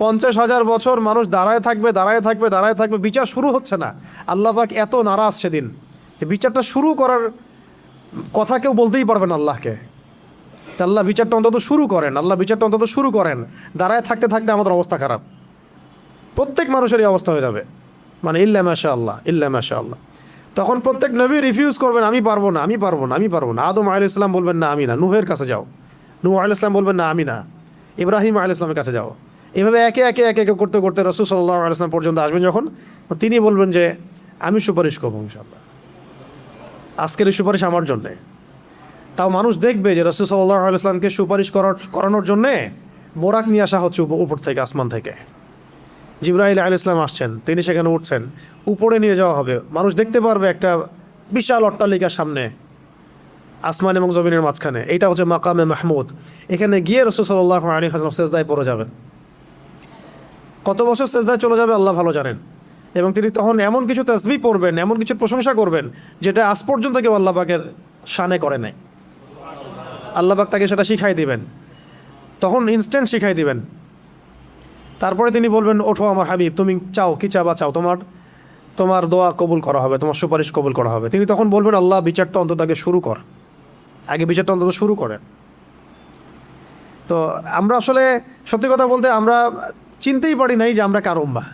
50,000 বছর মানুষ দাঁড়ায় থাকবে, দাঁড়ায় থাকবে, দাঁড়ায় থাকবে, বিচার শুরু হচ্ছে না। আল্লাহ পাক এত নারাজ সেদিন, বিচারটা শুরু করার কথা কেউ বলতেই পারবে না আল্লাহকে। আল্লাহ বিচারটা অন্তত শুরু করেন, আল্লাহ বিচারটা অন্তত শুরু করেন। দাঁড়ায় থাকতে থাকতে আমাদের অবস্থা খারাপ, প্রত্যেক মানুষেরই অবস্থা হয়ে যাবে, মানে ইল্লা মাশা আল্লাহ, ইল্লা মাশা আল্লাহ। তখন প্রত্যেক নবী রিফিউজ করবেন, আমি পারবো না, আমি পারবো না, আমি পারবো না। আদম আলাইহিস সালাম বলবেন না আমি না, নূহের কাছে যাও। নূহ আলাইহিস সালাম বলবেন না আমি না, ইব্রাহিম আলাইহিস সালামের কাছে যাও। এভাবে একে একে একে একে করতে করতে রাসূল সাল্লাল্লাহু আলাইহি ওয়াসাল্লাম পর্যন্ত আসবেন যখন, তিনি বলবেন যে আমি সুপারিশ করবো ইনশাআল্লাহ, আজকের এই সুপারিশ আমার জন্যে। তাও মানুষ দেখবে যে রাসূল সাল্লাল্লাহু আলাইহি ওয়াসাল্লামকে সুপারিশ করানোর জন্যে বোরাক নিয়ে আসা হচ্ছে উপর থেকে, আসমান থেকে। জিবরাইল আলাইহিস সালাম আসছেন, তিনি সেখানে উঠছেন, উপরে নিয়ে যাওয়া হবে। মানুষ দেখতে পারবে একটা বিশাল অট্টালিকার সামনে, আসমান এবং জমিনের মাঝখানে। এইটা হচ্ছে মাকামে মাহমুদ। এখানে গিয়ে রাসূল সাল্লাল্লাহু আলাইহি ওয়াসাল্লাম সেজদায় পড়ে যাবেন। কত বছর সেজদায় চলে যাবে আল্লাহ ভালো জানেন। এবং তিনি তখন এমন কিছু তাসবিহ পড়বেন, এমন কিছু প্রশংসা করবেন, যেটা আজ পর্যন্ত কেউ আল্লাহ পাকের শানে করে নাই। আল্লাহ পাক তাকে সেটা শিখাই দিবেন, তখন ইনস্ট্যান্ট শিখাই দিবেন। তারপরে তিনি বলবেন, ওঠো আমার হাবিব, তুমি চাও কি চাবা চাও, তোমার দোয়া কবুল করা হবে, তোমার সুপারিশ কবুল করা হবে। তিনি তখন বলবেন, আল্লাহ বিচারটা অন্তত আগে শুরু কর, আগে বিচারটা অন্তত শুরু করেন। তো আমরা আসলে সত্যি কথা বলতে আমরা চিনতেই পারি নাই যে আমরা কার উম্মাহ।